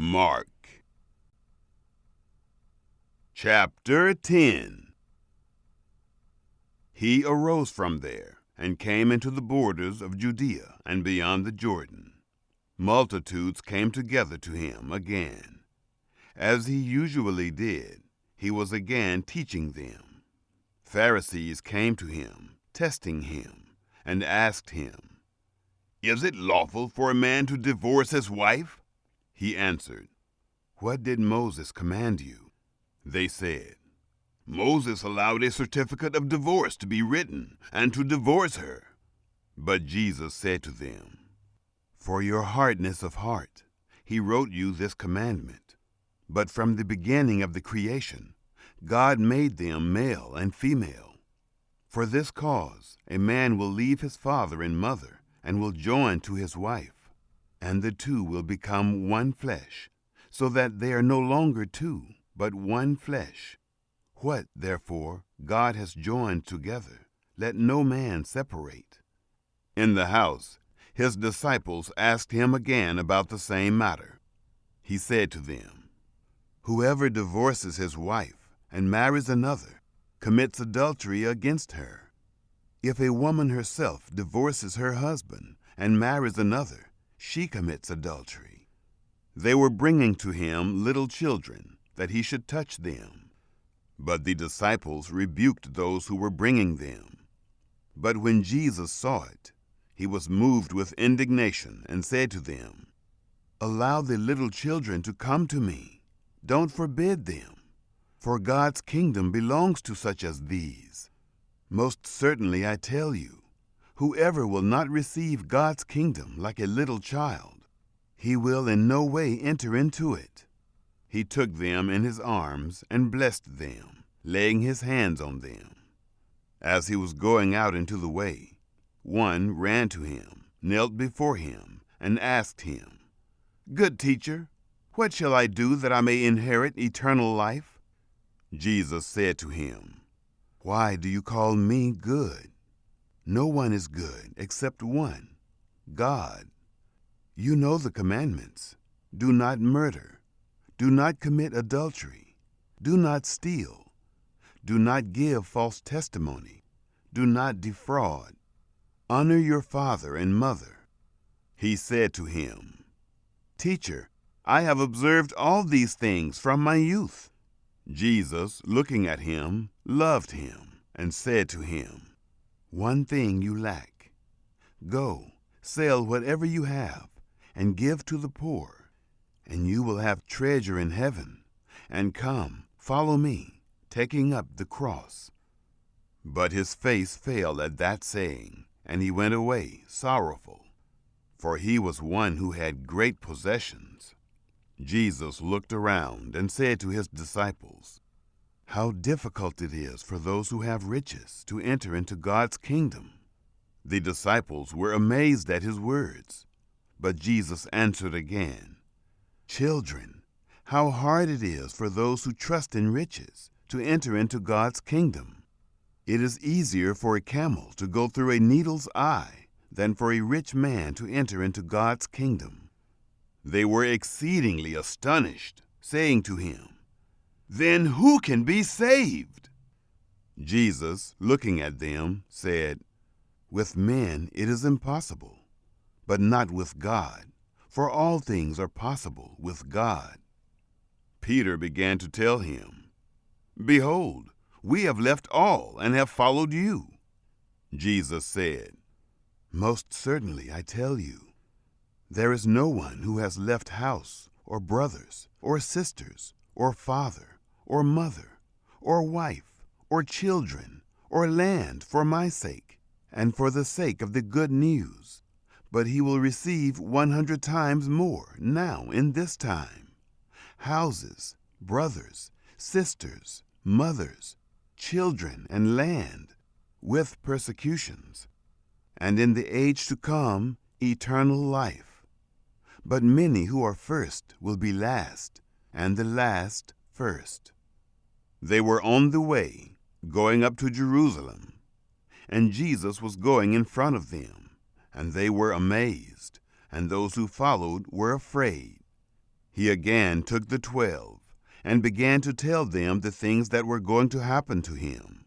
Mark chapter 10. He arose from there and came into the borders of Judea and beyond the Jordan. Multitudes came together to him again. As he usually did, he was again teaching them. Pharisees came to him, testing him, and asked him, "Is it lawful for a man to divorce his wife?" He answered, "What did Moses command you?" They said, "Moses allowed a certificate of divorce to be written and to divorce her." But Jesus said to them, "For your hardness of heart, he wrote you this commandment. But from the beginning of the creation, God made them male and female. For this cause, a man will leave his father and mother and will join to his wife, and the two will become one flesh, so that they are no longer two, but one flesh. What, therefore, God has joined together, let no man separate." In the house, his disciples asked him again about the same matter. He said to them, "Whoever divorces his wife and marries another commits adultery against her. If a woman herself divorces her husband and marries another, she commits adultery." They were bringing to him little children, that he should touch them. But the disciples rebuked those who were bringing them. But when Jesus saw it, he was moved with indignation and said to them, "Allow the little children to come to me. Don't forbid them, for God's kingdom belongs to such as these. Most certainly I tell you, whoever will not receive God's kingdom like a little child, he will in no way enter into it." He took them in his arms and blessed them, laying his hands on them. As he was going out into the way, one ran to him, knelt before him, and asked him, "Good teacher, what shall I do that I may inherit eternal life?" Jesus said to him, "Why do you call me good? No one is good except one, God. You know the commandments. Do not murder. Do not commit adultery. Do not steal. Do not give false testimony. Do not defraud. Honor your father and mother." He said to him, "Teacher, I have observed all these things from my youth." Jesus, looking at him, loved him and said to him, "One thing you lack. Go, sell whatever you have and give to the poor, and you will have treasure in heaven. And come, follow me, taking up the cross." But his face fell at that saying, and he went away sorrowful, for he was one who had great possessions. Jesus looked around and said to his disciples, "How difficult it is for those who have riches to enter into God's kingdom." The disciples were amazed at his words. But Jesus answered again, "Children, how hard it is for those who trust in riches to enter into God's kingdom. It is easier for a camel to go through a needle's eye than for a rich man to enter into God's kingdom." They were exceedingly astonished, saying to him, "Then who can be saved?" Jesus, looking at them, said, "With men it is impossible, but not with God, for all things are possible with God." Peter began to tell him, "Behold, we have left all and have followed you." Jesus said, "Most certainly I tell you, there is no one who has left house, or brothers, or sisters, or father, or mother, or wife, or children, or land for my sake, and for the sake of the good news, but he will receive 100 times more now in this time, houses, brothers, sisters, mothers, children, and land, with persecutions, and in the age to come eternal life. But many who are first will be last, and the last first." They were on the way, going up to Jerusalem, and Jesus was going in front of them, and they were amazed, and those who followed were afraid. He again took the 12 and began to tell them the things that were going to happen to him.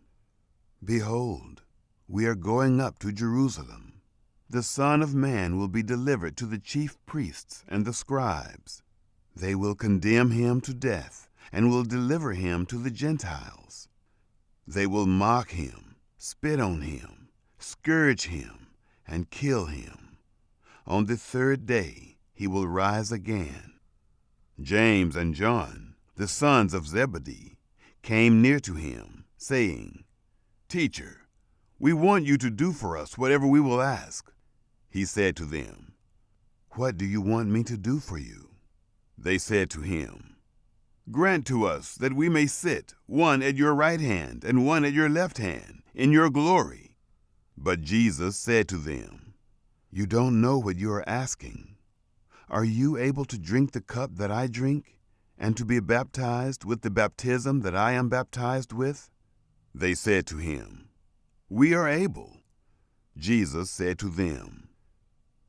"Behold, we are going up to Jerusalem. The Son of Man will be delivered to the chief priests and the scribes. They will condemn him to death and will deliver him to the Gentiles. They will mock him, spit on him, scourge him, and kill him. On the third day he will rise again." James and John, the sons of Zebedee, came near to him, saying, "Teacher, we want you to do for us whatever we will ask." He said to them, "What do you want me to do for you?" They said to him, "Grant to us that we may sit, one at your right hand and one at your left hand, in your glory." But Jesus said to them, "You don't know what you are asking. Are you able to drink the cup that I drink, and to be baptized with the baptism that I am baptized with?" They said to him, "We are able." Jesus said to them,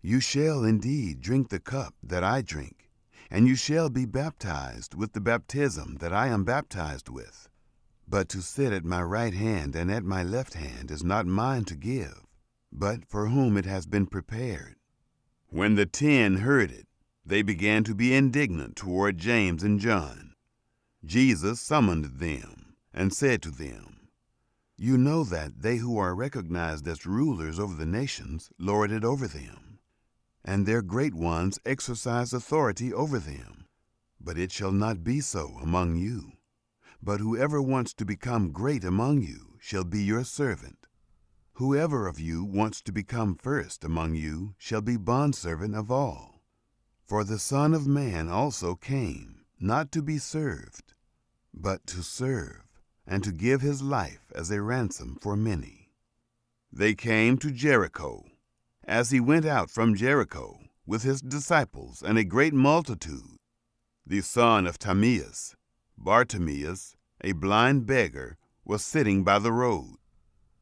"You shall indeed drink the cup that I drink, and you shall be baptized with the baptism that I am baptized with. But to sit at my right hand and at my left hand is not mine to give, but for whom it has been prepared." When the 10 heard it, they began to be indignant toward James and John. Jesus summoned them and said to them, "You know that they who are recognized as rulers over the nations lord it over them, and their great ones exercise authority over them. But it shall not be so among you. But whoever wants to become great among you shall be your servant. Whoever of you wants to become first among you shall be bondservant of all. For the Son of Man also came, not to be served, but to serve, and to give his life as a ransom for many." They came to Jericho. As he went out from Jericho with his disciples and a great multitude, the son of Timaeus, Bartimaeus, a blind beggar, was sitting by the road.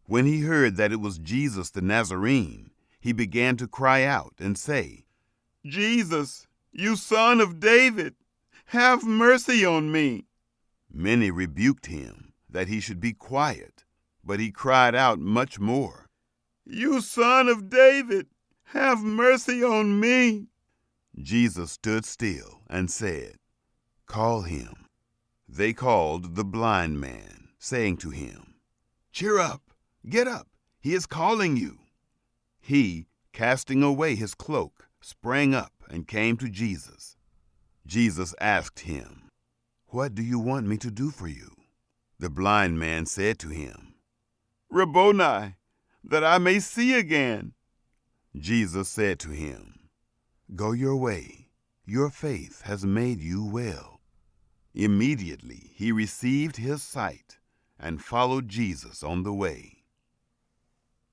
When he heard that it was Jesus the Nazarene, he began to cry out and say, "Jesus, you Son of David, have mercy on me." Many rebuked him that he should be quiet, but he cried out much more, "You Son of David, have mercy on me." Jesus stood still and said, "Call him." They called the blind man, saying to him, "Cheer up, get up, he is calling you." He, casting away his cloak, sprang up and came to Jesus. Jesus asked him, "What do you want me to do for you?" The blind man said to him, "Rabboni, that I may see again." Jesus said to him, "Go your way, your faith has made you well." Immediately he received his sight and followed Jesus on the way.